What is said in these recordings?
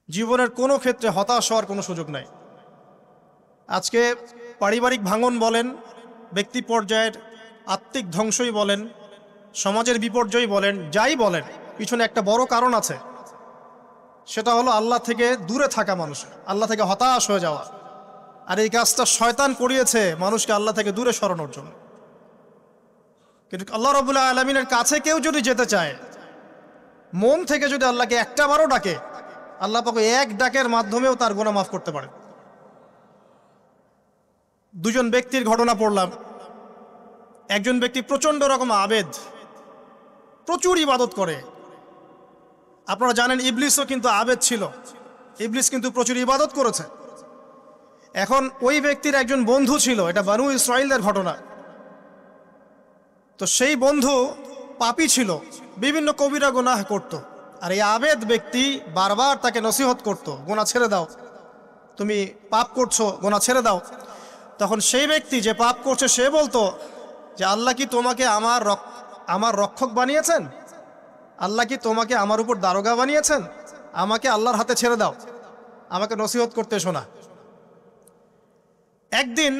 জীবনের কোনো ক্ষেত্রে হতাশ হওয়ার কোনো সুযোগ নাই। আজকে পারিবারিক ভাঙন বলেন, ব্যক্তি পর্যায়ের আত্মিক ধ্বংসই বলেন, সমাজের বিপর্যয় বলেন, যাই বলেন, পিছনে একটা বড় কারণ আছে। সেটা হলো আল্লাহ থেকে দূরে থাকা মানুষ, আল্লাহ থেকে হতাশ হয়ে যাওয়া। আর এই কাজটা শয়তান করিয়েছে মানুষকে আল্লাহ থেকে দূরে সরানোর জন্য। কিন্তু আল্লাহ রাব্বুল আলামিনের কাছে কেউ যদি যেতে চায়, মন থেকে যদি আল্লাহকে একটা বারও ডাকে, আল্লাহ পাক এক ডাকের মাধ্যমেও তার গুনাহ মাফ করতে পারে। দুজন ব্যক্তির ঘটনা পড়লাম। একজন ব্যক্তি প্রচণ্ড রকম আবেদ, প্রচুর ইবাদত করে। আপনারা জানেন ইবলিসও কিন্তু আবেদ ছিল, ইবলিস কিন্তু প্রচুর ইবাদত করেছে। এখন ওই ব্যক্তির একজন বন্ধু ছিল, এটা বানু ইসরাইলদের ঘটনা। তো সেই বন্ধু পাপী ছিল, বিভিন্ন কবিরা গুনাহ করত। আর এই আবেদ ব্যক্তি বারবার তাকে নসিহত করত, গুনাহ ছেড়ে দাও, তুমি পাপ করছো, গুনাহ ছেড়ে দাও। তখন সেই ব্যক্তি যে পাপ করছে সে বলতো যে আল্লাহ কি তোমাকে আমার রক্ষক বানিয়েছেন? আল্লাহ কি তোমাকে আমার উপর দারোগা বানিয়েছেন? আমাকে আল্লাহর হাতে ছেড়ে দাও, আমাকে নসিহত করতে শোনা। একদিন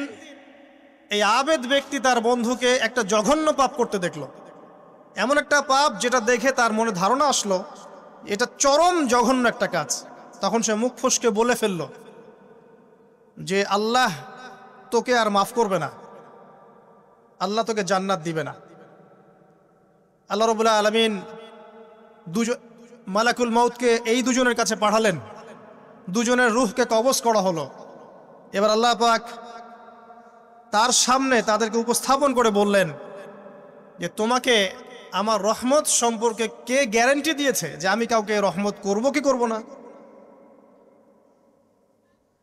এই আবেদ ব্যক্তি তার বন্ধুকে একটা জঘন্য পাপ করতে দেখলো, এমন একটা পাপ যেটা দেখে তার মনে ধারণা আসলো এটা চরম জঘন্য একটা কাজ। তখন সে মুখ ফসকে বলে ফেলল যে আল্লাহ তোকে আর মাফ করবে না, আল্লাহ তোকে জান্নাত দিবে না। আল্লাহ রাব্বুল আলামিন মালাকুল মউতকে এই দুজনের কাছে পাঠালেন, দুজনের রূহকে কবজ করা হলো। এবার আল্লাহ পাক তার সামনে তাদেরকে উপস্থাপন করে বললেন যে তোমাকে আমার রহমত সম্পর্কে কে গ্যারান্টি দিয়েছে যে আমি কাউকে রহমত করব কি করব না?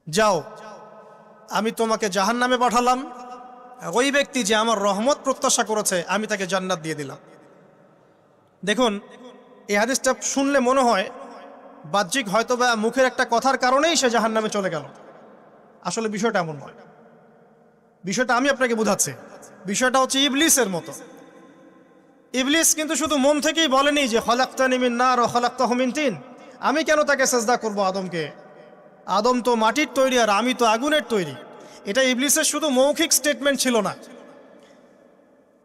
যাও, আমি তোমাকে জাহান্নামে পাঠালাম, ওই ব্যক্তি যে আমার রহমত প্রত্যাশা করেছে আমি তাকে জান্নাত দিয়ে দিলাম। দেখুন, এই হাদিসটা শুনলে মনে হয় বাহ্যিক হয়তোবা মুখের একটা কথার কারণেই সে জাহান্নামে চলে গেল। আসলে বিষয়টা এমন নয়। বিষয়টা আমি আপনাকে বোঝাচ্ছি। বিষয়টা হচ্ছে ইবলিসের মতো। ইবলিস কিন্তু শুধু মন থেকেই বলেনি যে খলাকতানি মিন নার ওয়া খলাকতাহু মিন তিন, আমি কেন তাকে সেজদা করব আদমকে, আদম তো মাটির তৈরি আর আমি তো আগুনের তৈরি। এটা ইবলিসের শুধু মৌখিক স্টেটমেন্ট ছিল না,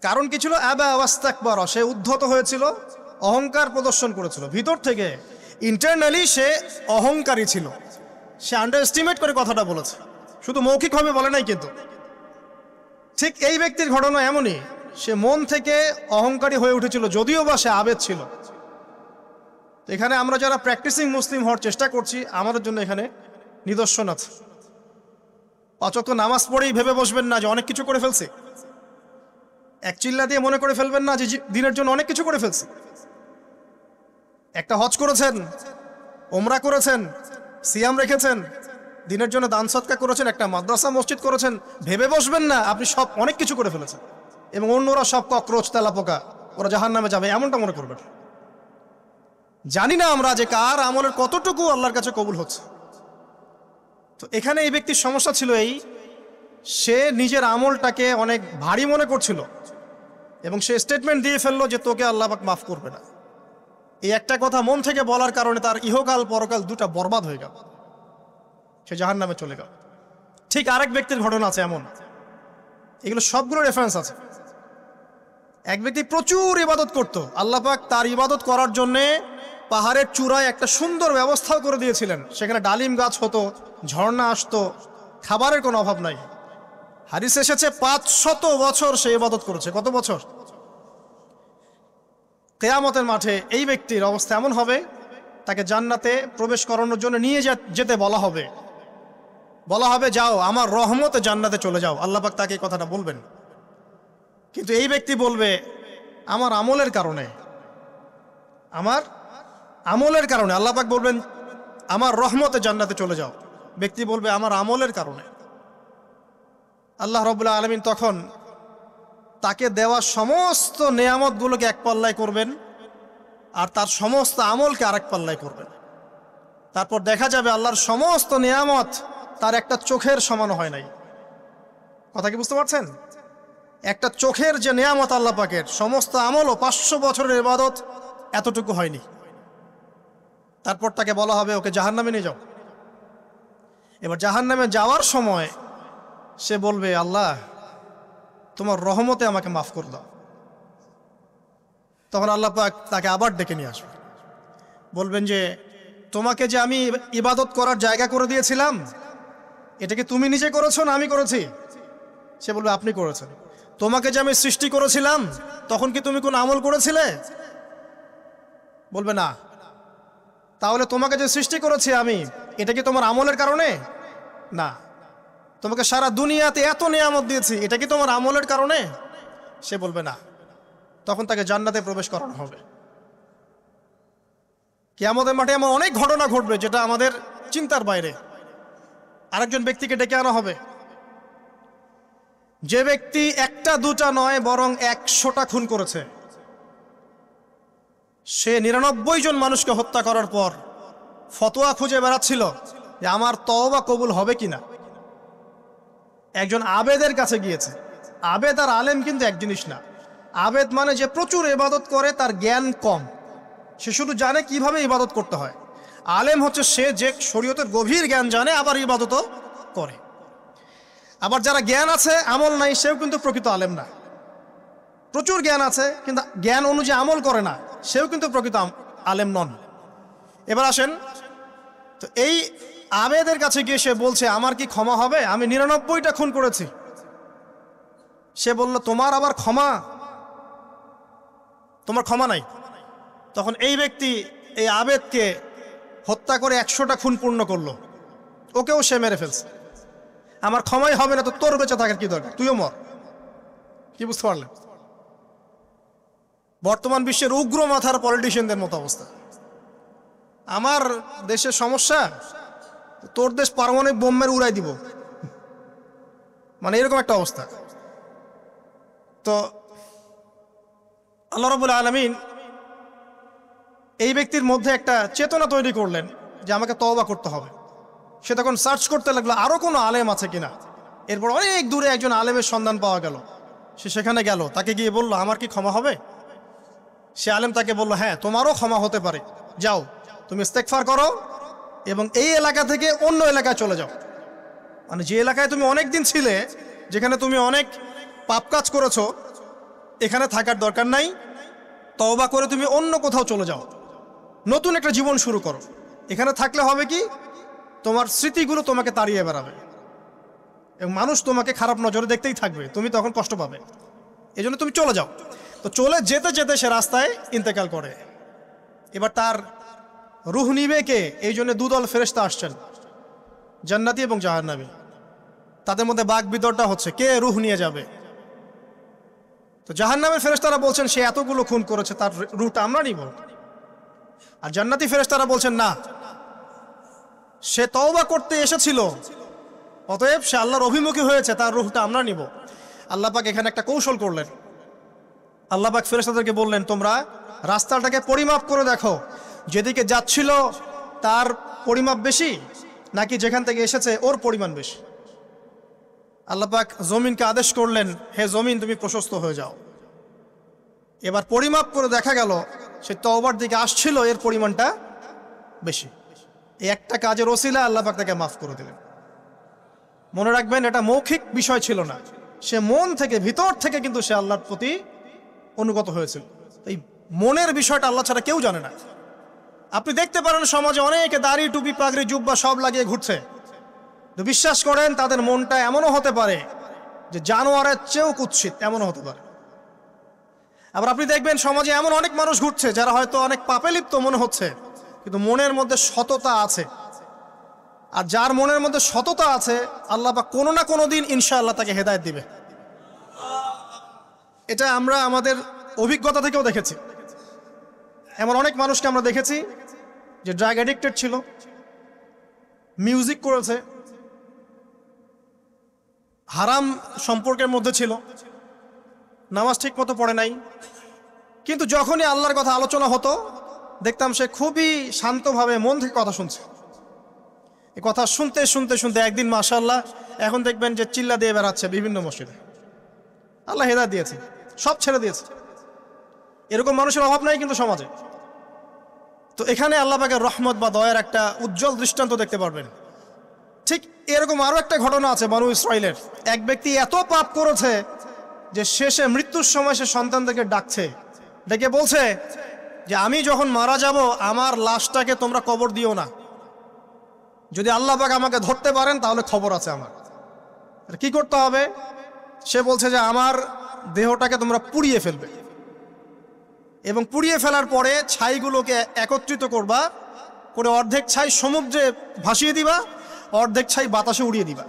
কারণ কি ছিল? আবা ওয়াস্তাকবার, সে উদ্ধত হয়েছিল, অহংকার প্রদর্শন করেছিল। ভিতর থেকে ইন্টারনালি সে অহংকারী ছিল, সে আন্ডার এস্টিমেট করে কথাটা বলেছে, শুধু মৌখিকভাবে বলে নাই। কিন্তু ঠিক এই ব্যক্তির ঘটনা এমনই, সে মন থেকে অহংকারী হয়ে উঠেছিল, যদিও বা সে আবেদ ছিল। এখানে আমরা যারা প্র্যাকটিসিং মুসলিম হওয়ার চেষ্টা করছি, আমাদের জন্য এখানে নিদর্শন আছে। 5 ওয়াক্ত নামাজ পড়েই ভেবে বসবেন না যে অনেক কিছু করে ফেলছে, এক চিল্লা দিয়ে মনে করে ফেলবেন না যে দিনের জন্য অনেক কিছু করে ফেলছে। একটা হজ করেছেন, ওমরা করেছেন, সিয়াম রেখেছেন, দিনের জন্য দান সদকা করেছেন, একটা মাদ্রাসা মসজিদ করেছেন, ভেবে বসবেন না আপনি সব অনেক কিছু করে ফেলেছেন এবং অন্যরা সব ককরোচ তেলাপোকা, ওরা জাহান্নামে যাবে, এমনটা মনে করবেন। জানি না আমরা যে কার আমলের কতটুকু আল্লাহর কাছে কবুল হচ্ছে। তো এখানে এই ব্যক্তির সমস্যা ছিল এই, সে নিজের আমলটাকে অনেক ভারী মনে করছিল এবং সে স্টেটমেন্ট দিয়ে ফেললো যে তোকে আল্লাহ পাক মাফ করবে না। এই একটা কথা মন থেকে বলার কারণে তার ইহকাল পরকাল দুটা বরবাদ হয়ে গেল, সে জাহান্নামে চলে গেল। ঠিক আরেক ব্যক্তির ঘটনা আছে এমন, এগুলো সবগুলো রেফারেন্স আছে। এক ব্যক্তি প্রচুর ইবাদত করত, আল্লাহ পাক তার ইবাদত করার জন্যে পাহাড়ের চূড়ায় একটা সুন্দর ব্যবস্থাও করে দিয়েছিলেন। সেখানে ডালিম গাছ হতো, ঝর্ণা আসতো, খাবারের কোনো অভাব নাই। হাদিস এসেছে 500 বছর সে ইবাদত করেছে। কত বছর? কিয়ামতের মাঠে এই ব্যক্তির অবস্থা এমন হবে, তাকে জান্নাতে প্রবেশ করানোর জন্য নিয়ে যেতে বলা হবে, যাও আমার রহমতে জান্নাতে চলে যাও। আল্লাহ পাক তাকে এই কথাটা বলবেন, কিন্তু এই ব্যক্তি বলবে আমার আমলের কারণে, আল্লাহ পাক বলবেন আমার রহমতে জান্নাতে চলে যাও। ব্যক্তি বলবে আমার আমলের কারণে। আল্লাহ রাব্বুল আলামিন তখন তাকে দেওয়া সমস্ত নেয়ামতগুলোকে এক পাল্লায় করবেন আর তার সমস্ত আমলকে আরেক পাল্লায় করবেন। তারপর দেখা যাবে আল্লাহর সমস্ত নেয়ামত তার একটা চোখের সমান হয় নাই। কথা কি বুঝতে পারছেন? একটা চোখের যে নেয়ামত আল্লাহ পাকের, সমস্ত আমল ও 500 বছরের ইবাদত এতটুকু হয়নি। তারপর তাকে বলা হবে ওকে জাহান্নামে নিয়ে যাও। এবার জাহান্নামে যাওয়ার সময় সে বলবে, আল্লাহ তোমার রহমতে আমাকে মাফ করে দাও। তখন আল্লাহ পাক তাকে আবার ডেকে নিয়ে আসবে, বলবেন যে তোমাকে যে আমি ইবাদত করার জায়গা করে দিয়েছিলাম, এটা কি তুমি নিজে করেছো না আমি করেছি? সে বলবে আপনি করেছেন। তোমাকে যে আমি সৃষ্টি করেছিলাম তখন কি তুমি কোন আমল করেছিলে? বলবে না। তাহলে তোমাকে যে সৃষ্টি করেছি আমি, এটা কি তোমার আমলের কারণে? না। তোমাকে সারা দুনিয়াতে এত নিয়ামত দিয়েছি, এটা কি তোমার আমলের কারণে? সে বলবে না। তখন তাকে জান্নাতে প্রবেশ করানো হবে। কিয়ামতের মাঠে এমন অনেক ঘটনা ঘটবে যেটা আমাদের চিন্তার বাইরে। আরেকজন ব্যক্তিকে ডেকে আনা হবে, যে ব্যক্তি একটা দুটা নয় বরং 100টা খুন করেছে। সে 99 জন মানুষকে হত্যা করার পর ফতোয়া খুঁজে বেড়াচ্ছিল যে আমার তওবা কবুল হবে কিনা। একজন আবেদের কাছে গিয়েছে। আবেদ আর আলেম কিন্তু এক জিনিস না। আবেদ মানে যে প্রচুর ইবাদত করে, তার জ্ঞান কম, সে শুধু জানে কিভাবে ইবাদত করতে হয়। আলেম হচ্ছে সে যে শরীয়তের গভীর জ্ঞান জানে, আবার ইবাদতও করে। আবার যারা জ্ঞান আছে আমল নাই, সেও কিন্তু প্রকৃত আলেম না। প্রচুর জ্ঞান আছে কিন্তু জ্ঞান অনুযায়ী আমল করে না, সেও কিন্তু প্রকৃত আলেম নন। এবার আসেন তো, এই আবেদের কাছে গিয়ে সে বলছে আমার কি ক্ষমা হবে? আমি 99টা খুন করেছি। সে বলল তোমার আবার ক্ষমা? তোমার ক্ষমা নাই। তখন এই ব্যক্তি এই আবেদকে হত্যা করে 100টা খুন পূর্ণ করলো, ওকেও সে মেরে ফেলছে। আমার ক্ষমাই হবে না তো তোর বেঁচে থাকার কি দরকার, তুইও মর। কি বুঝতে পারলেন? বর্তমান বিশ্বের উগ্র মাথার পলিটিশিয়ানদের মতো অবস্থা। আমার দেশের সমস্যা, তোর দেশ পারমাণবিক বোমের উড়াই দিব, মানে এরকম একটা অবস্থা। তো আল্লাহ রাব্বুল আলামিন এই ব্যক্তির মধ্যে একটা চেতনা তৈরি করলেন যে আমাকে তওবা করতে হবে। সে তখন সার্চ করতে লাগলো আরো কোনো আলেম আছে কিনা। এরপর অনেক দূরে একজন আলেমের সন্ধান পাওয়া গেল। সে সেখানে গেল, তাকে গিয়ে বলল আমার কি ক্ষমা হবে? সে আলেম তাকে বলল হ্যাঁ, তোমারও ক্ষমা হতে পারে, যাও তুমি ইস্তেগফার করো এবং এই এলাকা থেকে অন্য এলাকায় চলে যাও। মানে যে এলাকায় তুমি অনেক দিন ছিলে, যেখানে তুমি অনেক পাপ কাজ করেছো, এখানে থাকার দরকার নাই। তওবা করে তুমি অন্য কোথাও চলে যাও, নতুন একটা জীবন শুরু করো। এখানে থাকলে হবে কি, তোমার স্মৃতিগুলো তোমাকে তাড়িয়ে বেড়াবে এবং মানুষ তোমাকে খারাপ নজরে দেখতেই থাকবে, তুমি তখন কষ্ট পাবে। এই জন্য তুমি চলে যাও। তো চলে যেতে যেতে সে রাস্তায় ইন্তেকাল করে। এবার তার রূহ নিবে কে? এই জন্য দুদল ফেরেশতা আসছেন, জান্নাতি এবং জাহান্নামী। তাদের মধ্যে বাক বিতরটা হচ্ছে কে রূহ নিয়ে যাবে। তো জাহান্নামের ফেরেশতারা বলছেন সে এতগুলো খুন করেছে, তার রূহটা আমরা নিব। আর জান্নাতি ফেরেশতারা বলছেন না, সে তওবা করতে এসেছিল, অতএব সে আল্লাহর অভিমুখী হয়েছে, তার রূহটা আমরা নিব। আল্লাহ পাক এখানে একটা কৌশল করলেন। আল্লাহ পাক ফেরেশতাদেরকে বললেন তোমরা রাস্তাটাকে পরিমাপ করে দেখো, যেদিকে যাচ্ছিল তার পরিমাপ বেশি নাকি যেখান থেকে এসেছে ওর পরিমাণ বেশি। আল্লাহ পাক জমিনকে আদেশ করলেন হে জমিন তুমি প্রশস্ত হয়ে যাও। এবার পরিমাপ করে দেখা গেল সে তওবার দিকে আসছিল, এর পরিমাণটা বেশি। এই একটা কাজের ওসিলা আল্লাহ পাক তাকে মাফ করে দিলেন। মনে রাখবেন এটা মৌখিক বিষয় ছিল না, সে মন থেকে ভিতর থেকে কিন্তু সে আল্লাহর প্রতি অনুগত হয়েছিল। এই মনের বিষয়টা আল্লাহ ছাড়া কেউ জানে না। আপনি দেখতে পারেন সমাজে অনেকে দাড়ি টুপি পাগড়ি জুব্বা সব লাগিয়ে ঘুরছে, তো বিশ্বাস করেন তাদের মনটা এমনও হতে পারে যে জানোয়ারের চেয়েও কুৎসিত, এমনও হতে পারে। আবার আপনি দেখবেন সমাজে এমন অনেক মানুষ ঘুরছে যারা হয়তো অনেক পাপে লিপ্ত মনে হচ্ছে, কিন্তু মনের মধ্যে সততা আছে। আর যার মনের মধ্যে সততা আছে আল্লাহ পাক কোনো না কোনো দিন ইনশাআল্লাহ তাকে হেদায়েত দিবে। এটা আমরা আমাদের অভিজ্ঞতা থেকেও দেখেছি। এমন অনেক মানুষকে আমরা দেখেছি যে ড্রাগ অ্যাডিক্টেড ছিল, মিউজিক করেছে, হারাম সম্পর্কের মধ্যে ছিল, নামাজ ঠিক মতো পড়ে নাই, কিন্তু যখনই আল্লাহর কথা আলোচনা হতো দেখতাম সে খুবই শান্তভাবে মন থেকে কথা শুনছে। এই কথা শুনতে শুনতে শুনতে একদিন মাশাআল্লাহ এখন দেখবেন যে চিল্লা দিয়ে বেড়াচ্ছে বিভিন্ন মসজিদে। আল্লাহ হেদায়েত দিয়েছে, সব ছেড়ে দিয়েছে। এরকম মানুষের অভাব নাই কিন্তু সমাজে। তো এখানে আল্লাহ পাকের রহমত বা দয়ার একটা উজ্জ্বল দৃষ্টান্ত দেখতে পারবেন। ঠিক এরকম আরও একটা ঘটনা আছে বনু ইসরাইলের। এক ব্যক্তি এত পাপ করেছে যে শেষে মৃত্যুর সময় সে সন্তানদেরকে ডাকছে, ডেকে বলছে যে আমি যখন মারা যাব আমার লাশটাকে তোমরা কবর দিও না, যদি আল্লাহ পাক আমাকে ধরতে পারেন তাহলে খবর আছে আমার। কি করতে হবে? সে বলছে যে আমার দেহটাকে তোমরা পুড়িয়ে ফেলবে এবং পুড়িয়ে ফেলার পরে ছাইগুলোকে একত্রিত করবা, করে অর্ধেক ছাই সমুদ্রে ভাসিয়ে দিবা, অর্ধেক ছাই বাতাসে উড়িয়ে দিবা।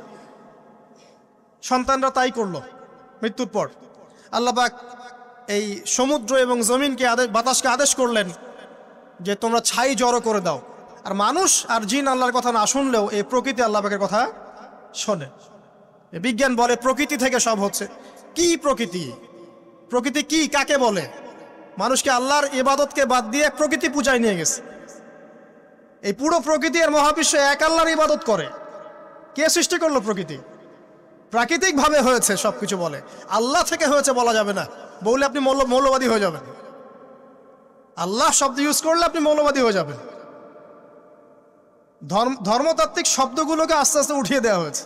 সন্তানরা তাই করলো। মৃত্যুর পর আল্লাহ পাক এই সমুদ্র এবং জমিনকে বাতাসকে আদেশ করলেন যে তোমরা ছাই জড়ো করে দাও। আর মানুষ আর জিন আল্লাহর কথা না শুনলেও এই প্রকৃতি আল্লাহ পাকের কথা শোনে। বিজ্ঞান বলে প্রকৃতি থেকে সব হচ্ছে। কি প্রকৃতি? প্রকৃতি কি, কাকে বলে? মানুষকে আল্লাহর ইবাদতকে বাদ দিয়ে প্রকৃতি পূজায় নিয়ে গেছে। এই পুরো প্রকৃতি আর মহাবিশ্ব এক আল্লাহর ইবাদত করে। কে সৃষ্টি করলো প্রকৃতি? প্রাকৃতিকভাবে হয়েছে সবকিছু বলে, আল্লাহ থেকে হয়েছে বলা যাবে না। বললে আপনি মৌলবাদী হয়ে যাবেন। আল্লাহ শব্দ ইউজ করলে আপনি মৌলবাদী হয়ে যাবেন। ধর্মতাত্ত্বিক শব্দগুলোকে আস্তে আস্তে উঠিয়ে দেওয়া হয়েছে।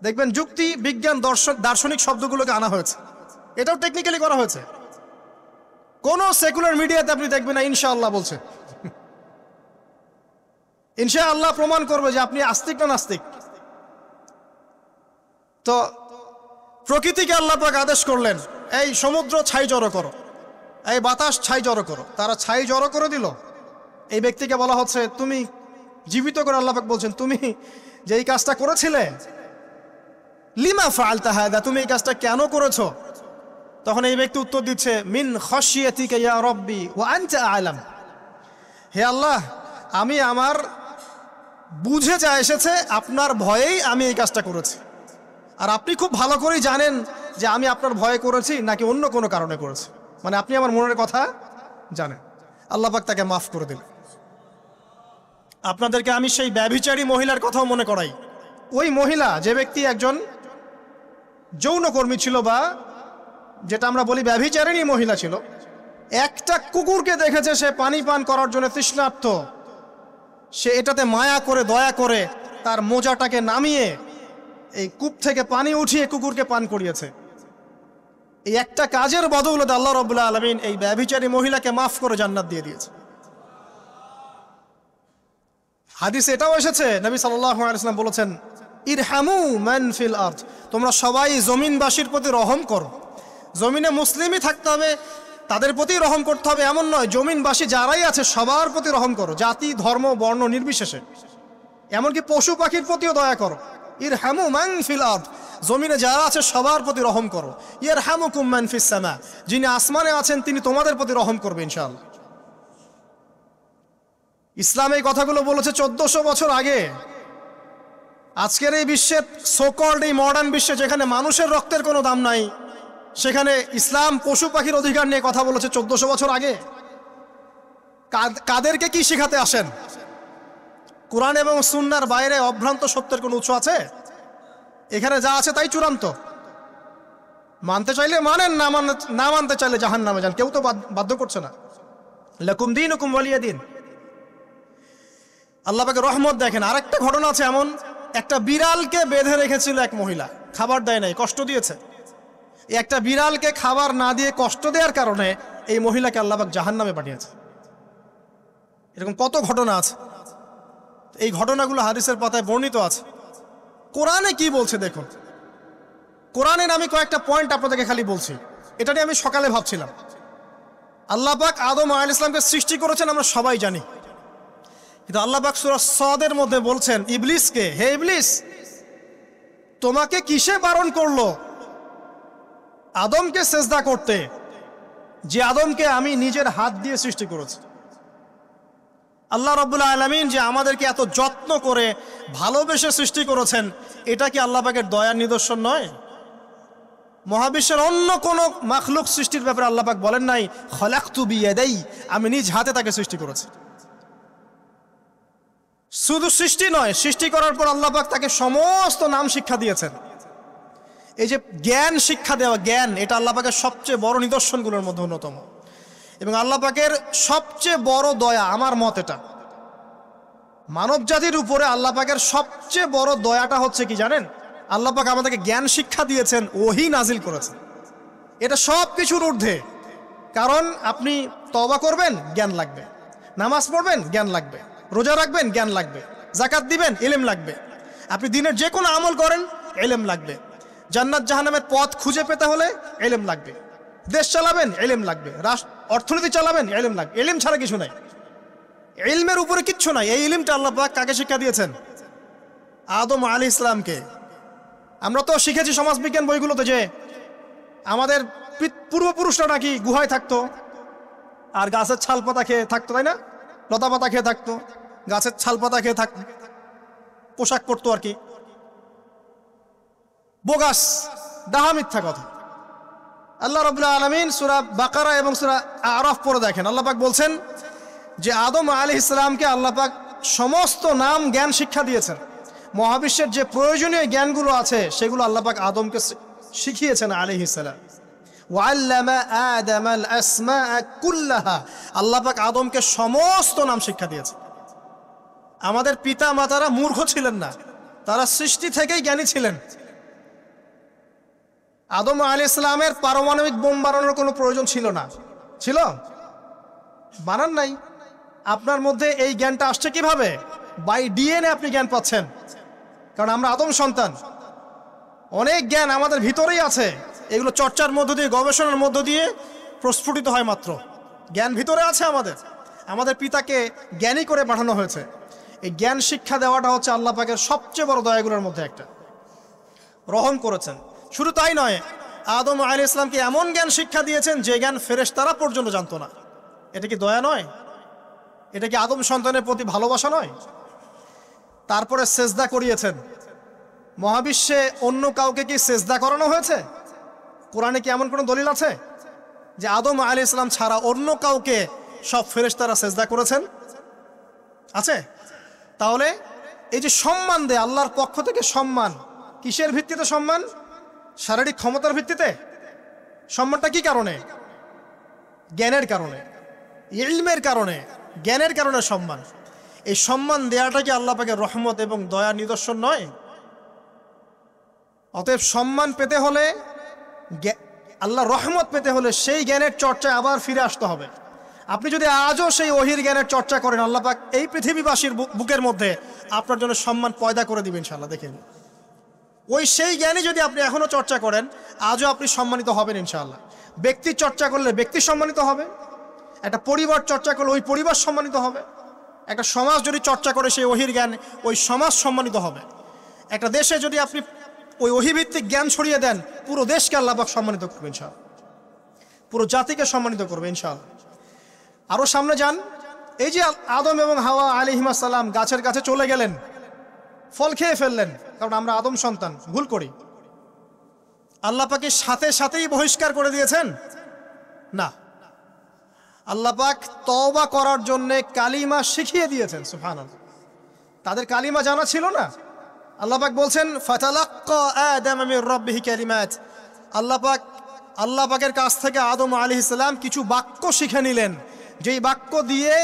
দেখবেন যুক্তি, বিজ্ঞান, দার্শনিক শব্দগুলোকে আনা হয়েছে। এটাও টেকনিক্যালি করা হয়েছে। কোন সেকুলার মিডিয়াতে আপনি দেখবেন না ইনশাআল্লাহ বলছে। ইনশাআল্লাহ প্রমাণ করবে যে আপনি আস্তিক না নাস্তিক। তো প্রকৃতিকে আল্লাহ পাক আদেশ করলেন এই সমুদ্র ছাই জড়ো করো, এই বাতাস ছাই জড়ো করো। তারা ছাই জড়ো করে দিল। এই ব্যক্তিকে বলা হচ্ছে তুমি জীবিত করে, আল্লাহ পাক বলছেন তুমি যে এই কাজটা করেছিলে, লিমা ফাআলতা হাদা, তুমি এই কাজটা কেন করেছো? তখন এই ব্যক্তি উত্তর দিচ্ছে মিন খাশিয়াতিকা ইয়া রাব্বি ওয়া আনতা আ'লাম। হে আল্লাহ, আমি আমার বুঝে যা এসেছে আপনার ভয়েই আমি এই কাজটা করেছি, আর আপনি খুব ভালো করেই জানেন যে আমি আপনার ভয়ে করেছি নাকি অন্য কোনো কারণে করেছি। মানে আপনি আমার মনের কথা জানেন। আল্লাহ পাক তাকে মাফ করে দিলেন। আপনাদেরকে আমি সেই ব্যভিচারী মহিলার কথাও মনে করাই। ওই মহিলা, যে ব্যক্তি একজন যৌনকর্মী ছিল, বা যেটা আমরা বলি ব্যভিচারিণী মহিলা ছিল, একটা কুকুরকে দেখেছে সে পানি পান করার জন্য তৃষ্ণার্ত, সে এটাতে মায়া করে দয়া করে তার মোজাটাকে নামিয়ে এই কূপ থেকে পানি উঠিয়ে কুকুরকে পান করিয়েছে। এই একটা কাজের বদৌলতে আল্লাহ রাব্বুল আলামিন এই ব্যভিচারী মহিলাকে মাফ করে জান্নাত দিয়ে দিয়েছে। হাদিসে এটাও এসেছে, নবী সাল্লাল্লাহু আলাইহি ওয়াসাল্লাম বলেছেন ইরহামু মান ফিল আরদ, তোমরা সবাই জমিনবাসীর প্রতি রহম করো। জমিনে মুসলিমই থাকতে হবে, তাদের প্রতি রহম করতে হবে এমন নয়, জমিনবাসী যারাই আছে সবার প্রতি রহম করো, জাতি ধর্ম বর্ণ নির্বিশেষে। এমনকি পশু পাখির প্রতিও দয়া করো। ইরহামু মান ফিল আরদ, জমিনে যারা আছে সবার প্রতি রহম করো। ইয়ারহামুকুম মান ফিস সামা, যিনি আসমানে আছেন তিনি তোমাদের প্রতি রহম করবে ইনশাআল্লাহ। ইসলাম এই কথাগুলো বলেছে 1400 বছর আগে। আজকের এই বিশ্বের সোকল্ড এই মডার্ন বিশ্বে যেখানে মানুষের রক্তের কোনো দাম নাই, সেখানে ইসলাম পশু পাখির অধিকার নিয়ে কথা বলেছে 1400 বছর আগে। কাদেরকে কি শিখাতে আসেন? কোরআন এবং সুন্নাহর বাইরে অভ্রান্ত সত্যের কোনো উৎস আছে? এখানে যা আছে তাই চূড়ান্ত। মানতে চাইলে মানেন, না মানতে চাইলে জাহান্নামে যান, কেউ তো বাধ্য করছে না। লাকুম দীনুকুম ওয়ালিয়া দিন। আল্লাহ পাকের রহমত দেখেন। আরেকটা ঘটনা আছে এমন, একটা বিড়ালকে বেঁধে রেখেছিল এক মহিলা, খাবার দেয় নাই, কষ্ট দিয়েছে। একটা বিড়ালকে খাবার না দিয়ে কষ্ট দেওয়ার কারণে এই মহিলাকে আল্লাহ পাক জাহান্নামে পাঠিয়েছে। এরকম কত ঘটনা আছে। এই ঘটনাগুলো হাদিসের পাতায় বর্ণিত আছে। কোরআনে কি বলছে দেখুন। কোরআনের আমি কয়েকটা পয়েন্ট আপনাদেরকে খালি বলছি, এটা নিয়ে আমি সকালে ভাবছিলাম। আল্লাহ পাক আদম আলাইহিস সালামকে সৃষ্টি করেছেন আমরা সবাই জানি, কিন্তু আল্লাহ পাক সূরা সাদের মধ্যে বলছেন ইবলিসকে, হে ইবলিস, তোমাকে কিসে বারণ করলো আদমকে সেজদা করতে, যে আদমকে আমি নিজের হাত দিয়ে সৃষ্টি করেছি। আল্লাহ রাব্বুল আলামিন যে আমাদেরকে এত যত্ন করে ভালোবেসে সৃষ্টি করেছেন, এটা কি আল্লাহ পাকের দয়ার নিদর্শন নয়? মহাবিশ্বের অন্য কোনো মাখলুক সৃষ্টির ব্যাপারে আল্লাহ পাক বলেন নাই খলাকতু বিয়াদাই, আমি নিজ হাতে তাকে সৃষ্টি করেছি। শুধু সৃষ্টি নয়, সৃষ্টি করার পর আল্লাহ পাক তাকে সমস্ত নাম শিক্ষা দিয়েছেন। এই যে জ্ঞান শিক্ষা দেওয়া, জ্ঞান, এটা আল্লাহ পাকের সবচেয়ে বড় নিদর্শনগুলোর মধ্যে অন্যতম। এবং আল্লাহ পাকের সবচেয়ে বড় দয়া, আমার মত এটা, মানব জাতির উপরে আল্লাহ পাকের সবচেয়ে বড় দয়াটা হচ্ছে কি জানেন? আল্লাহ পাক আমাদেরকে জ্ঞান শিক্ষা দিয়েছেন, ওহী নাজিল করেছেন। এটা সব কিছুর ঊর্ধ্বে। কারণ আপনি তওবা করবেন, জ্ঞান লাগবে। নামাজ পড়বেন, জ্ঞান লাগবে। রোজা রাখবেন, জ্ঞান লাগবে। যাকাত দিবেন, ইলম লাগবে। আপনি দিনের যে কোনো আমল করেন, ইলম লাগবে। জান্নাত জাহান্নামের পথ খুঁজে পেতে হলে ইলম লাগবে। দেশ চালাবেন, ইলম লাগবে। অর্থনীতি চালাবেন, ইলম লাগবে। ইলম ছাড়া কিছু নাই, ইলমের উপরে কিচ্ছু নাই। এই ইলমটা আল্লাহ পাক কাকে শিক্ষা দিয়েছেন? আদম আলাইহিস সালামকে। আমরা তো শিখেছি সমাজবিজ্ঞান বইগুলোতে যে আমাদের পূর্বপুরুষরা নাকি গুহায় থাকতো আর গাছের ছাল পাতা খেয়ে থাকতো, তাই না? লতা পাতা খেয়ে থাকতো, গাছের ছাল পাতা খেয়ে থাকতো, পোশাক পরতো আর কি। বোগাস, ডাহা, মিথ্যা কথা। আল্লাহ রাব্বুল আলামিন সূরা বাকারা এবং সূরা আরাফ পড়ে দেখেন, আল্লাহ পাক বলছেন যে আদম আলাইহিস সালামকে আল্লাহ পাক সমস্ত নাম জ্ঞান শিক্ষা দিয়েছেন। মহাবিশ্বের যে প্রয়োজনীয় জ্ঞানগুলো আছে সেগুলো আল্লাহ পাক আদমকে শিখিয়েছেন আলাইহিস সালাম। ওয়াল্লামা আদামাল আসমাআ কুল্লাহা, আল্লাহ পাক আদমকে সমস্ত নাম শিক্ষা দিয়েছেন। আমাদের পিতা মাতারা মূর্খ ছিলেন না, তারা সৃষ্টি থেকেই জ্ঞানী ছিলেন। আদম আলাইহিস সালামের পারমাণবিক বোম বানানোর কোনো প্রয়োজন ছিল না। ছিল? বানান নাই। আপনার মধ্যে এই জ্ঞানটা আসছে কিভাবে? বাই ডিএনএ আপনি জ্ঞান পাচ্ছেন, কারণ আমরা আদম সন্তান। অনেক জ্ঞান আমাদের ভিতরেই আছে, এগুলো চর্চার মধ্য দিয়ে, গবেষণার মধ্য দিয়ে প্রস্ফুটিত হয় মাত্র। জ্ঞান ভিতরে আছে আমাদের। আমাদের পিতাকে জ্ঞানী করে পাঠানো হয়েছে। এই জ্ঞান শিক্ষা দেওয়াটা হচ্ছে আল্লাহ পাকের সবচেয়ে বড় দয়াগুলোর মধ্যে একটা। রহম করেছেন। শুধু তাই নয়, আদম আলাইহিস সালামকে এমন জ্ঞান শিক্ষা দিয়েছেন যে জ্ঞান ফেরেশতারা পর্যন্ত জানতো না। এটা কি দয়া নয়? এটা কি আদম সন্তানের প্রতি ভালোবাসা নয়? তারপরে সেজদা করিয়েছেন। মহাবিশ্বে অন্য কাউকে কি সেজদা করানো হয়েছে? কোরআনে কি এমন কোনো দলিল আছে যে আদম আলাইহিস সালাম ছাড়া অন্য কাউকে সব ফেরেশতারা সেজদা করেছেন? আছে? তাহলে এই যে সম্মান দেয় আল্লাহর পক্ষ থেকে, সম্মান কিসের ভিত্তিতে? সম্মান শারীরিক ক্ষমতার ভিত্তিতে? সম্মানটা কি কারণে? জ্ঞানের কারণে, ইলমের কারণে, জ্ঞানের কারণে সম্মান। এই সম্মান দেওয়াটা কি আল্লাহ পাকের রহমত এবং দয়ার নিদর্শন নয়? অতএব সম্মান পেতে হলে, আল্লাহ রহমত পেতে হলে সেই জ্ঞানের চর্চায় আবার ফিরে আসতে হবে। আপনি যদি আজও সেই ওহির জ্ঞানের চর্চা করেন, আল্লাহ পাক এই পৃথিবীবাসীর বুকের মধ্যে আপনার জন্য সম্মান পয়দা করে দিবেন ইনশাআল্লাহ। দেখেন, ওই সেই জ্ঞানী যদি আপনি এখনো চর্চা করেন, আজও আপনি সম্মানিত হবেন ইনশাআল্লাহ। ব্যক্তির চর্চা করলে ব্যক্তি সম্মানিত হবে, একটা পরিবার চর্চা করলে ওই পরিবার সম্মানিত হবে, একটা সমাজ যদি চর্চা করে সেই ওহির জ্ঞান, ওই সমাজ সম্মানিত হবে। একটা দেশে যদি আপনি ওই ওহিভিত্তিক জ্ঞান ছড়িয়ে দেন, পুরো দেশকে আল্লাহ পাক সম্মানিত করবে ইনশাআল্লাহ, পুরো জাতিকে সম্মানিত করবে ইনশাআল্লাহ। আরও সামনে যান, এই যে আদম এবং হাওয়া আলাইহিস সালাম গাছের কাছে চলে গেলেন, ফল খেয়ে ফেললেন, কারণ আমরা আদম সন্তান, ভুল করি। আল্লাহ পাক সাথে সাথেই বহিষ্কার করে দিয়েছেন? না, আল্লাহ পাক তওবা করার জন্য কালিমা শিখিয়ে দিয়েছেন। সুবহানাল্লাহ, তাদের কালিমা জানা ছিল না। আল্লাহ পাক বলছেন ফাতালাক্কা আদম মির রাব্বিহি কালিমাত, আল্লাহ পাকের কাছ থেকে আদম আলাইহিস সালাম কিছু বাক্য শিখে নিলেন, যেই বাক্য দিয়ে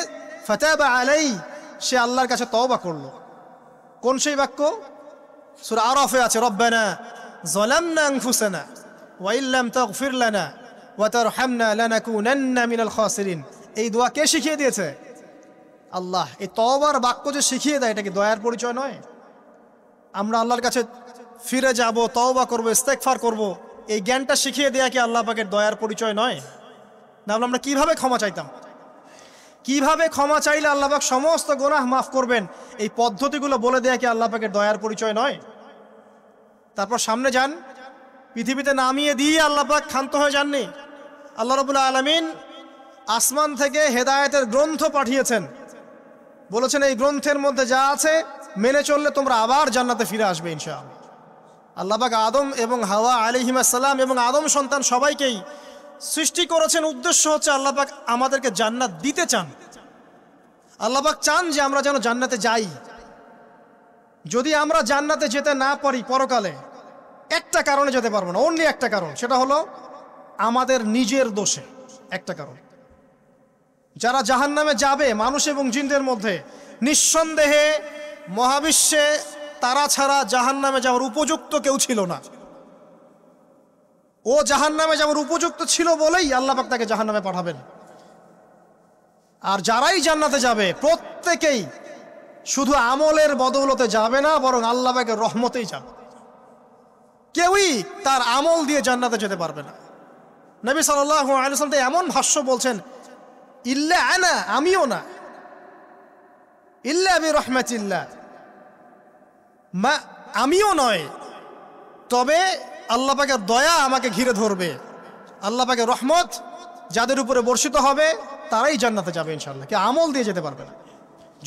ফাতাবা আলাই, সে আল্লাহর কাছে তওবা করলো। কোন সেই বাক্য? সূরা আরাফে আছে, রব্বানা যালামনা আনফুসানা ওয়া ইল্লাম তাগফির লানা ওয়া তারহামনা লানাকুনান্না মিনাল খাসিরিন। এই দোয়া কে শিখিয়ে দিয়েছে? আল্লাহ। এই তওবার বাক্য যে শিখিয়ে দেয়, এটা কি দয়ার পরিচয় নয়? আমরা আল্লাহর কাছে ফিরে যাব, তওবা করব, ইস্তেগফার করব, এই জ্ঞানটা শিখিয়ে দেয়া কি আল্লাহ পাকের দয়ার পরিচয় নয়? না, আমরা কিভাবে ক্ষমা চাইতাম? কিভাবে ক্ষমা চাইলে আল্লাহ পাক সমস্ত গুনাহ মাফ করবেন, এই পদ্ধতিগুলো বলে দেয়া কি আল্লাহ পাকের দয়ার পরিচয় নয়? তারপর সামনে যান, পৃথিবীতে নামিয়ে দিয়ে আল্লাহ পাক ক্ষান্ত হয়ে যাননি। আল্লাহ রাব্বুল আলামিন আসমান থেকে হেদায়েতের গ্রন্থ পাঠিয়েছেন, বলেছেন এই গ্রন্থের মধ্যে যা আছে মেনে চললে তোমরা আবার জান্নাতে ফিরে আসবে ইনশাআল্লাহ। আল্লাহ পাক আদম এবং হাওয়া আলাইহিস সালাম এবং আদম সন্তান সবাইকেই সৃষ্টি করেছেন, উদ্দেশ্য হচ্ছে আল্লাহ পাক আমাদেরকে জান্নাত দিতে চান। আল্লাহ পাক চান যে আমরা যেন জান্নাতে যাই। যদি আমরা জান্নাতে যেতে না পারি পরকালে, একটা কারণে যেতে পারবো না, অনলি একটা কারণ, সেটা হলো আমাদের নিজের দোষে। একটা কারণ, যারা জাহান্নামে যাবে মানুষ এবং জিনদের মধ্যে, নিঃসন্দেহে মহাবিশ্বে তারা ছাড়া জাহান্নামে যাওয়ার উপযুক্ত কেউ ছিল না। ও জাহান্নামে যাওয়ার উপযুক্ত ছিল বলেই আল্লাহ পাক তাকে জাহান্নামে পাঠাবেন। আর যারাই জান্নাতে যাবে প্রত্যেকেই শুধু আমলের বদৌলতে যাবে না, বরং আল্লাহ পাকের রহমতেই যাবে। কেউই তার আমল দিয়ে জান্নাতে যেতে পারবে না। নবী সাল্লাল্লাহু আলাইহি ওয়াসাল্লাম এমন ভাষ্য বলছেন, ইল্লা আনা, আমিও না, ইল্লা বিরহমাতিল্লাহ, আমিও নয়, তবে আল্লাহ পাকের দয়া আমাকে ঘিরে ধরবে। আল্লাহ পাকের রহমত যাদের উপরে বর্ষিত হবে তারাই জান্নাতে যাবে ইনশাআল্লাহ। কে আমল দিয়ে যেতে পারবে না।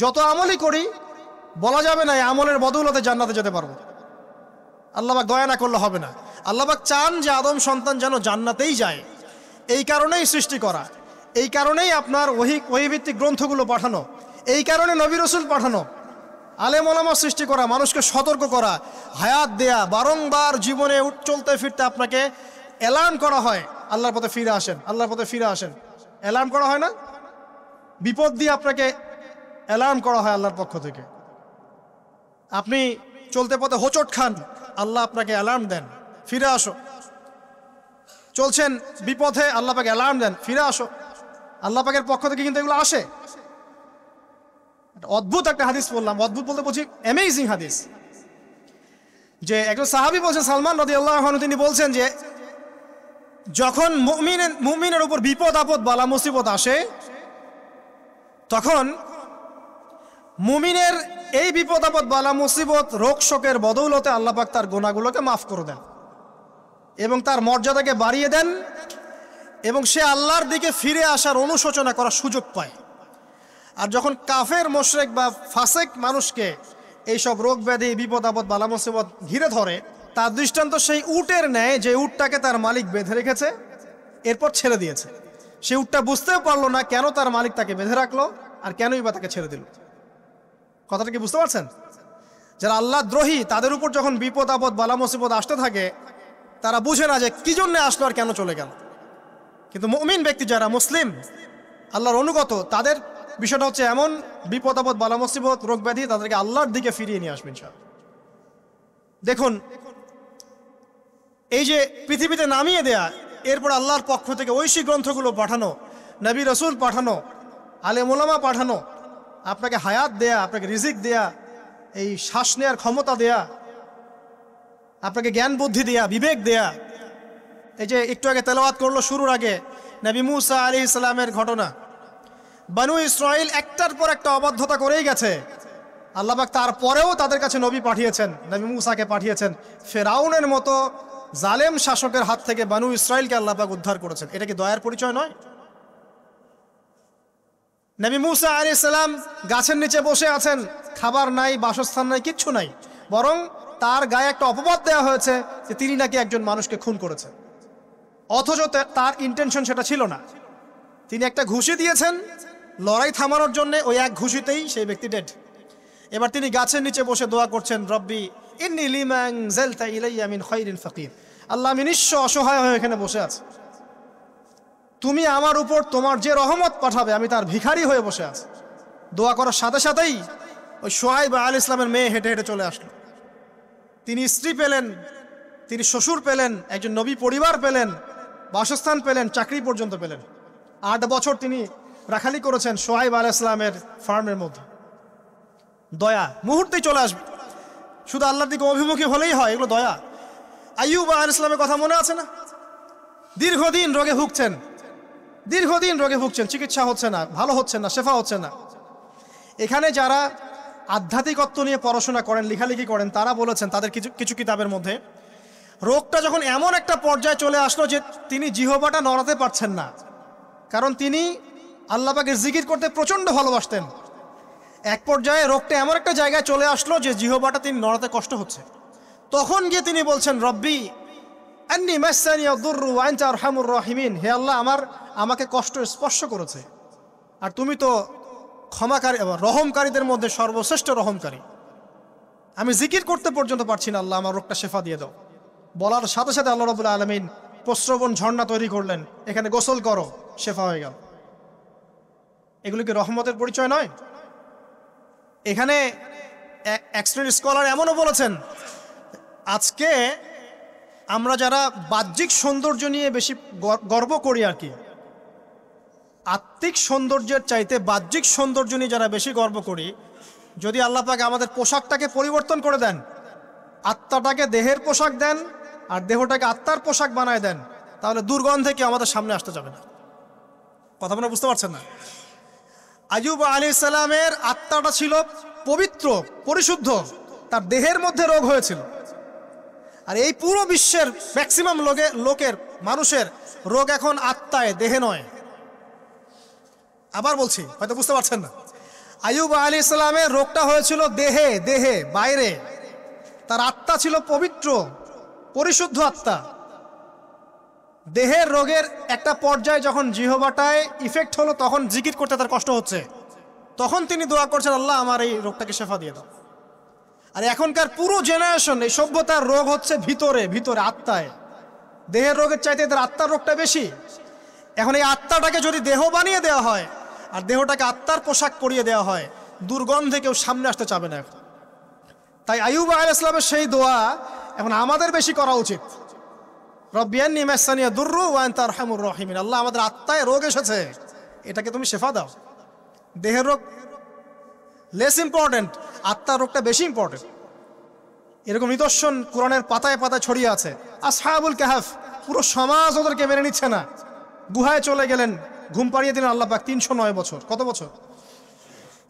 যত আমলই করি বলা যাবে না এই আমলের বদৌলতে জান্নাতে যেতে পারবো। আল্লাহ পাক দয়া না করলে হবে না। আল্লাহ পাক চান যে আদম সন্তান যেন জান্নাতেই যায়। এই কারণেই সৃষ্টি করা, এই কারণেই আপনার ওহীভিত্তিক গ্রন্থগুলো পাঠানো, এই কারণে নবী রাসূল পাঠানো, আলেম ওলামা সৃষ্টি করা, মানুষকে সতর্ক করা, হায়াত দেয়া, বারংবার জীবনে চলতে ফিরতে আপনাকে অ্যালার্ম করা হয়, আল্লাহর পথে ফিরে আসেন, আল্লাহর পথে ফিরে আসেন। অ্যালার্ম করা হয় না? বিপদ দিয়ে আপনাকে অ্যালার্ম করা হয় আল্লাহর পক্ষ থেকে। আপনি চলতে পথে হোঁচট খান, আল্লাহ আপনাকে অ্যালার্ম দেন, ফিরে আসো। চলছেন বিপথে, আল্লাহ পাকে অ্যালার্ম দেন, ফিরে আসো। আল্লাহ পাকের পক্ষ থেকে কিন্তু এগুলো আসে। অদ্ভুত একটা হাদিস বললাম, অদ্ভুত বলতে বলছি অ্যামেজিং হাদিস, যে একজন সাহাবী বলছেন, সালমান রাদিয়াল্লাহু আনহু, তিনি বলছেন যে যখন মুমিনের উপর বিপদ আপদ বালা মুসিবত আসে, তখন মুমিনের এই বিপদ আপদ বালা মুসিবত রোগ শোকের বদৌলতে আল্লাহ পাক তার গুনাহগুলোকে মাফ করে দেন এবং তার মর্যাদাকে বাড়িয়ে দেন, এবং সে আল্লাহর দিকে ফিরে আসার অনুশোচনা করার সুযোগ পায়। আর যখন কাফের মুশরিক বা ফাসেক মানুষকে এইসব রোগ ব্যাধি বিপদ আপদ বালা মুসিবত ঘিরে ধরে, তার দৃষ্টান্ত সেই উটের ন্যায় যে উটটাকে তার মালিক বেঁধে রেখেছে, এরপর ছেড়ে দিয়েছে। সে উটটা বুঝতেও পারলো না কেন তার মালিক তাকে বেঁধে রাখলো আর কেনই বা তাকে ছেড়ে দিল। কথাটা কি বুঝতে পারছেন? যারা আল্লাহ দ্রোহী তাদের উপর যখন বিপদ আপদ বালা মুসিবত আসতে থাকে, তারা বুঝে না যে কি জন্য আসলো আর কেন চলে গেল। কিন্তু মুমিন ব্যক্তি যারা মুসলিম, আল্লাহর অনুগত, তাদের বিষয়টা হচ্ছে এমন বিপদ আপদ বালা মুসিবত রোগ ব্যাধি তাদেরকে আল্লাহর দিকে ফিরিয়ে নিয়ে আসবেন ইনশাআল্লাহ। দেখুন, এই যে পৃথিবীতে নামিয়ে দেয়া, এরপর আল্লাহর পক্ষ থেকে ঐশী গ্রন্থগুলো পাঠানো, নবী রাসূল পাঠানো, আলেম ওলামা পাঠানো, আপনাকে হায়াত দেয়া, আপনাকে রিজিক দেয়া, এই শ্বাস নেওয়ার ক্ষমতা দেয়া, আপনাকে জ্ঞান বুদ্ধি দেয়া, বিবেক দেয়া। এই যে একটু আগে তেলাওয়াত করলো শুরুর আগে নবী মুসা আলাইহিস সালামের ঘটনা। বনু ইসরাইল একটার পর একটা অবাধ্যতা করেই গেছে, আল্লাহ পাক তারপরেও তাদের কাছে নবী পাঠিয়েছেন, নবী মুসাকে পাঠিয়েছেন। ফেরাউনের মতো জালেম শাসকের হাত থেকে বনু ইসরাইলকে আল্লাহ পাক উদ্ধার করেছেন। এটা কি দয়ার পরিচয় নয়? নবী মুসা আলাইহিস সালাম গাছের নিচে বসে আছেন, খাবার নাই, বাসস্থান নাই, কিচ্ছু নাই, বরং তার গায়ে একটা অপবাদ দেওয়া হয়েছে যে তিনি নাকি একজন মানুষকে খুন করেছেন, অথচ তার ইন্টেনশন সেটা ছিল না। তিনি একটা ঘুষি দিয়েছেন লড়াই থামানোর জন্য, ওই এক ঘুষিতেই সেই ব্যক্তি ডেড। এবার তিনি গাছের নিচে বসে দোয়া করছেন, রব্বি ইন্নী লিমা আনজালতা ইলাইয়া মিন খায়রিন ফাকির। আল্লাহ, আমি নিঃস্ব অসহায় হয়ে এখানে বসে আছি, তুমি আমার উপর তোমার যে রহমত পাঠাবে আমি তার ভিখারি হয়ে বসে আছি। দোয়া করার সাথে সাথেই ওই শুআয়ব আলাইহিস সালামের মেয়ে হেঁটে হেঁটে চলে আসলো। তিনি স্ত্রী পেলেন, তিনি শ্বশুর পেলেন, একজন নবী পরিবার পেলেন, বাসস্থান পেলেন, চাকরি পর্যন্ত পেলেন। 8 বছর তিনি রাখালি করেছেন শুআয়ব আলাইহিস সালামের ফার্মের মধ্যে। দয়া মুহূর্তেই চলে আসবে, শুধু আল্লাহর দিকে অভিমুখী হলেই হয়, এগুলো দয়া। আইয়ুব আলাইহিস সালামের কথা মনে আছে না? দীর্ঘদিন রোগে ভুগছেন, দীর্ঘদিন রোগে ভুগছেন, চিকিৎসা হচ্ছে না, ভালো হচ্ছে না, শেফা হচ্ছে না। এখানে যারা আধ্যাত্মিকত্ব নিয়ে পড়াশোনা করেন, লেখালেখি করেন, তারা বলেছেন তাদের কিছু কিতাবের মধ্যে, রোগটা যখন এমন একটা পর্যায়ে চলে আসলো যে তিনি জিহ্বাটা নড়াতে পারছেন না, কারণ তিনি আল্লাহ পাকের জিকির করতে প্রচণ্ড ভালোবাসতেন। এক পর্যায়ে রোগটা এমন একটা জায়গায় চলে আসলো যে জিহ্বাটা তিনি নড়াতে কষ্ট হচ্ছে। তখন গিয়ে তিনি বলছেন, রব্বি আন্নী মাসসানি আদ-দুররু ওয়া আনতা আরহামুর রাহিমিন। হে আল্লাহ, আমাকে কষ্ট স্পর্শ করেছে, আর তুমি তো ক্ষমাকারী, রহমকারীদের মধ্যে সর্বশ্রেষ্ঠ রহমকারী। আমি জিকির করতে পর্যন্ত পারছি না, আল্লাহ আমার রোগটা শেফা দিয়ে দাও। বলার সাথে সাথে আল্লাহ রাব্বুল আলামিন প্রস্রবণ ঝর্ণা তৈরি করলেন, এখানে গোসল করো, শেফা হয়ে গেল। এগুলো কি রহমতের পরিচয় নয়? এখানে এক শ্রেণীর স্কলার এমনও বলেছেন, আজকে আমরা যারা বাহ্যিক সৌন্দর্য নিয়ে বেশি গর্ব করি আর কি, আত্মিক সৌন্দর্যের চাইতে বাহ্যিক সৌন্দর্য নিয়ে যারা বেশি গর্ব করি, যদি আল্লাহ পাক আমাদের পোশাকটাকে পরিবর্তন করে দেন, আত্মাটাকে দেহের পোশাক দেন আর দেহটাকে আত্মার পোশাক বানায় দেন, তাহলে দুর্গন্ধে কি আমাদের সামনে আসতে যাবে না। কথা মনে বুঝতে পারছেন না? আইয়ুব আলাইহিস সালামের আত্মাটা ছিল পবিত্র, পরিশুদ্ধ, তার দেহের মধ্যে রোগ হয়েছিল। আর এই পুরো বিশ্বের ম্যাক্সিমাম লোকের মানুষের রোগ এখন আত্মায়, দেহে নয়। আবার বলছি, হয়তো বুঝতে পারছেন না। আইয়ুব আলাইহিস সালামের রোগটা হয়েছিল দেহে, বাইরে। তার আত্মা ছিল পবিত্র, পরিশুদ্ধ আত্মা। দেহের রোগের একটা পর্যায়ে যখন জিহ্বাটায় ইফেক্ট হলো, তখন জিকির করতে তার কষ্ট হচ্ছে, তখন তিনি দোয়া করছেন, আল্লাহ আমার এই রোগটাকে শেফা দিয়ে দাও। আর এখনকার পুরো জেনারেশন, এই সভ্যতার রোগ হচ্ছে ভিতরে, আত্মায়। দেহের রোগের চাইতে এদের আত্মার রোগটা বেশি। এখন এই আত্মাটাকে যদি দেহ বানিয়ে দেওয়া হয় আর দেহটাকে আত্মার পোশাক পরিয়ে দেওয়া হয়, দুর্গন্ধে কেউ সামনে আসতে চাবে না এখন। তাই আইয়ুব আলাইহিস সালামের সেই দোয়া এখন আমাদের বেশি করা উচিত। রব্বি আন্নী মাসানিয়া দুররু ওয়া আনতা আরহামুর রাহিমিন। আল্লাহ, আমাদের আত্মায় রোগ এসেছে, এটাকে তুমি শেফা দাও। দেহের রোগ লেস ইম্পর্টেন্ট, আত্মার রোগটা বেশি ইম্পর্টেন্ট। এরকম নিদর্শন কোরআনের পাতায় পাতায় ছড়িয়ে আছে। আসহাবুল কাহাফ, পুরো সমাজ ওদেরকে মেনে নিচ্ছে না, গুহায় চলে গেলেন, ঘুম পাড়িয়ে দিলেন আল্লাহ পাক। 309 বছর। কত বছর?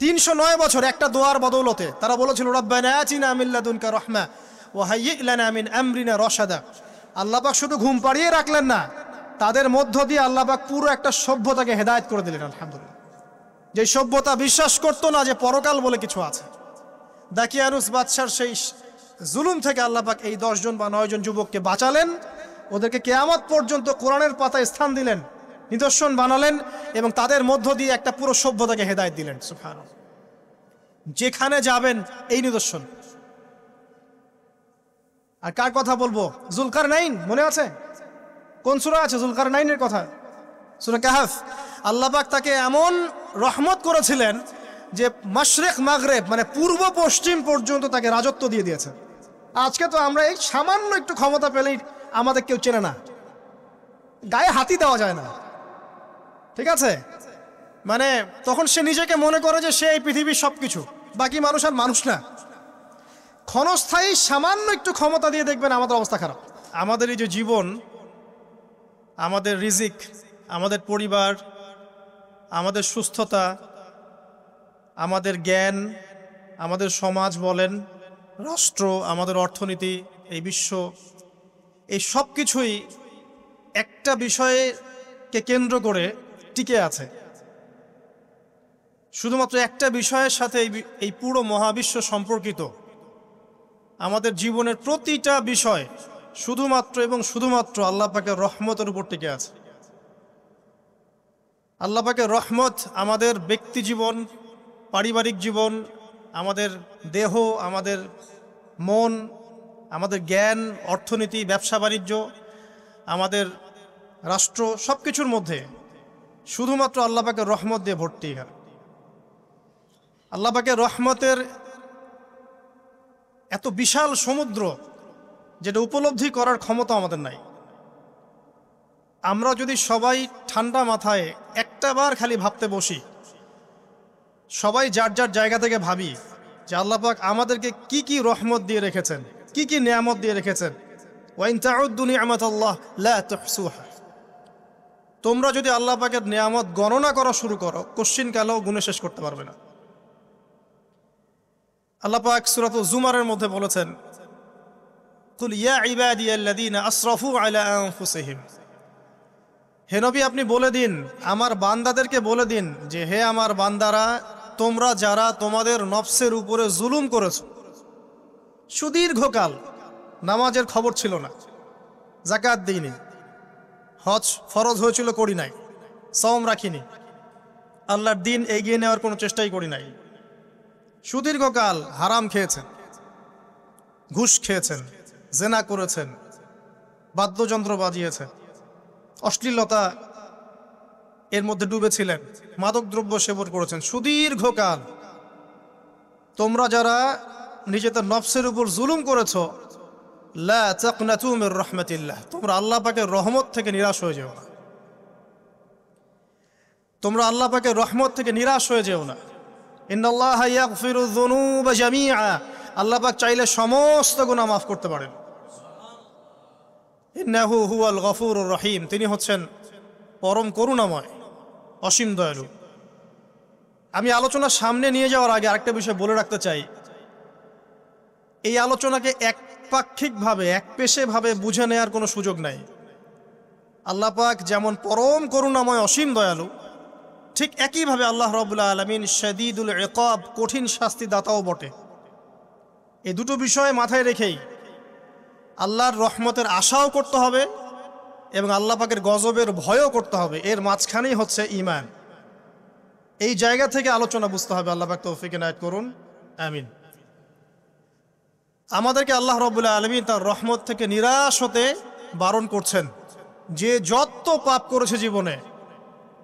309 বছর একটা দোয়ার বদৌলতে। তারা বলেছিল, রব্বানা আতিনা মিন লাদুনকা রাহমা ওয়া হাইয়্যি লানা মিন আমরিনা রাশাদা। আল্লাহ পাক শুধু ঘুম পাড়িয়ে রাখলেন না, তাদের মধ্য দিয়ে আল্লাহ পাক পুরো একটা সভ্যতাকে হেদায়েত করে দিলেন। আলহামদুলিল্লাহ। যে সভ্যতা বিশ্বাস করতো না যে পরকাল বলে কিছু আছে, দাকিয়ানুস বাদশার সেই জুলুম থেকে আল্লাহ পাক এই 10 জন বা 9 জন যুবককে বাঁচালেন, ওদেরকে কিয়ামত পর্যন্ত কোরআনের পাতায় স্থান দিলেন, নিদর্শন বানালেন, এবং তাদের মধ্য দিয়ে একটা পুরো সভ্যতাকে হেদায়েত দিলেন। সুবহানাল্লাহ। যেখানে যাবেন এই নিদর্শন। আর কার কথা বলবো? যুলকারনাইন, মনে আছে? কোন সূরা আছে যুলকারনাইনের কথা? সূরা কাহফ। আল্লাহ পাক তাকে এমন রহমত করেছিলেন যে মাশরিক মাগরিব, মানে পূর্ব পশ্চিম পর্যন্ত তাকে রাজত্ব দিয়ে দিয়েছে। আজকে তো আমরা এই সামান্য একটু ক্ষমতা পেলেই আমাদের কেউ চেনে না, গায়ে হাতি দেওয়া যায় না, ঠিক আছে? মানে তখন সে নিজেকে মনে করে যে সে এই পৃথিবীর সবকিছু, বাকি মানুষ আর মানুষ না। ক্ষণস্থায়ী সামান্য একটু ক্ষমতা দিয়ে দেখবেন আমাদের অবস্থা খারাপ। আমাদের এই যে জীবন, আমাদের রিজিক, আমাদের পরিবার, আমাদের সুস্থতা, আমাদের জ্ঞান, আমাদের সমাজ বলেন, রাষ্ট্র, আমাদের অর্থনীতি, এই বিশ্ব, এই সব কিছুই একটা বিষয়কে কেন্দ্র করে টিকে আছে। শুধুমাত্র একটা বিষয়ের সাথে এই পুরো মহাবিশ্ব সম্পর্কিত। আমাদের জীবনের প্রতিটা বিষয় শুধুমাত্র এবং শুধুমাত্র আল্লাহ পাকের রহমতের উপর টিকে আছে। আল্লাহ পাকের রহমত আমাদের ব্যক্তি জীবন, পারিবারিক জীবন, আমাদের দেহ, আমাদের মন, আমাদের জ্ঞান, অর্থনীতি, ব্যবসা বাণিজ্য, আমাদের রাষ্ট্র, সব কিছুর মধ্যে শুধুমাত্র আল্লাহ পাকের রহমত দিয়ে ভর্তি। আল্লাহ পাকের রহমতের এত বিশাল সমুদ্র, যেটা উপলব্ধি করার ক্ষমতা আমাদের নাই। আমরা যদি সবাই ঠান্ডা মাথায় একটা বার খালি ভাবতে বসি, সবাই যার যার জায়গা থেকে ভাবি যে আল্লাহ পাক আমাদেরকে কি কি রহমত দিয়ে রেখেছেন, কি কি নিয়ামত দিয়ে রেখেছেন। ওয়া ইন তাউদ্দু নি'মাতাল্লাহ লা তুহসুহা। তোমরা যদি আল্লাহ পাকের নিয়ামত গণনা করা শুরু করো, কোশ্চিনকালেও গুণে শেষ করতে পারবে না। আল্লাহ পাক সূরাতুল জুমারের মধ্যে বলেছেন, কুল ইয়া ইবাদিয়াল্লাযীনা আসরাফু আলা আনফুসিহিম। হে নবী, আপনি বলে দিন, আমার বান্দাদেরকে বলে দিন যে হে আমার বান্দারা, তোমরা যারা তোমাদের নফসের উপরে জুলুম করেছো, সুদীর্ঘকাল নামাজের খবর ছিল না, যাকাত দিইনি, হজ ফরজ হয়েছিল করি নাই, সওম রাখিনি, আল্লাহর দিন এগিয়ে নেওয়ার কোনো চেষ্টাই করি নাই, সুদীর্ঘকাল হারাম খেয়েছেন, ঘুষ খেয়েছেন, জেনা করেছেন, বাদ্যযন্ত্র বাজিয়েছেন, অশ্লীলতা এর মধ্যে ডুবেছিলেন, মাদকদ্রব্য সেবন করেছেন সুদীর্ঘকাল। তোমরা যারা নিজেদের নফসের উপর জুলুম করেছো, লা তাকনাতু মির রাহমাতিল্লাহ, তোমরা আল্লাহ পাকের রহমত থেকে নিরাশ হয়ে যেও না। তোমরা আল্লাহ পাকের রহমত থেকে নিরাশ হয়ে যেও না। ইন্নাল্লাহা ইয়াগফিরু যুনুবা জামিআ, আল্লাহ পাক চাইলে সমস্ত গুনাহ মাফ করতে পারেন। ইন্নাহু হুয়াল গফুরুর রহিম, তিনি হচ্ছেন পরম করুণাময়, অসীম দয়ালু। আমি আলোচনা সামনে নিয়ে যাওয়ার আগে আরেকটা বিষয় বলে রাখতে চাই। এই আলোচনাকে একপাক্ষিকভাবে, একপেশেভাবে বুঝে নেওয়ার কোনো সুযোগ নাই। আল্লাহ পাক যেমন পরম করুণাময়, অসীম দয়ালু, ঠিক একইভাবে আল্লাহ রাব্বুল আলামিন শাদীদুল ইকাব, কঠিন শাস্তি দাতাও বটে। এই দুটো বিষয় মাথায় রেখেই আল্লাহর রহমতের আশাও করতে হবে এবং আল্লাহ পাকের গজবের ভয়ও করতে হবে। এর মাঝখানেই হচ্ছে ঈমান। এই জায়গা থেকে আলোচনা বুঝতে হবে। আল্লাহ পাক তৌফিক এনায়েত করুন, আমিন। আমাদেরকে আল্লাহ রাব্বুল আলামিন তার রহমত থেকে নিরাশ হতে বারণ করছেন। যে যত পাপ করেছে জীবনে,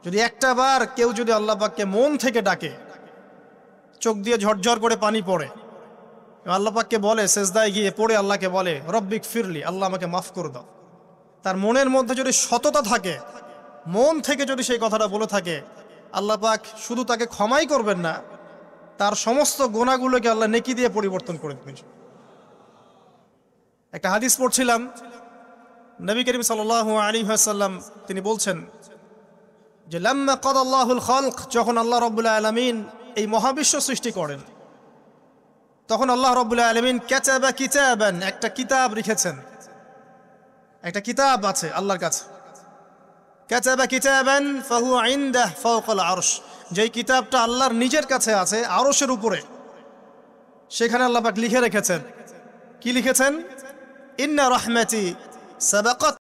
যদি একটা বার কেউ যদি আল্লাহ পাককে মন থেকে ডাকে, চোখ দিয়ে ঝরঝর করে পানি পড়ে, আল্লাহ পাককে বলে, সেজদায় গিয়ে পড়ে আল্লাহকে বলে, রব্বিক ফিরলি, আল্লাহ আমাকে মাফ করে দাও, তার মনের মধ্যে যদি সততা থাকে, মন থেকে যদি সেই কথাটা বলে থাকে, আল্লাহ পাক শুধু তাকে ক্ষমাই করবেন না, তার সমস্ত গুনাহগুলোকে আল্লাহ নেকি দিয়ে পরিবর্তন করে দেবেন। একটা হাদিস পড়ছিলাম, নবী করিম সাল্লাল্লাহু আলাইহি ওয়াসাল্লাম তিনি বলছেন যে লাম্মা কাদাল্লাহুল খালক, যখন আল্লাহ রাব্বুল আলামিন এই মহাবিশ্ব সৃষ্টি করেন, তখন আল্লাহ রাব্বুল আলামিন কাতাবা কিতাবান, একটা কিতাব লিখেছেন। একটা কিতাব আছে আল্লাহর কাছে, কাতাবা কিতাবান ফাহুয়া ইনদাহ ফাওকাল আরশ, যেই কিতাবটা আল্লাহর নিজের কাছে আছে, আরশের উপরে। সেখানে আল্লাহ পাক লিখে রেখেছেন, কি লিখেছেন? ইন্না রাহমাতি সাবাকাত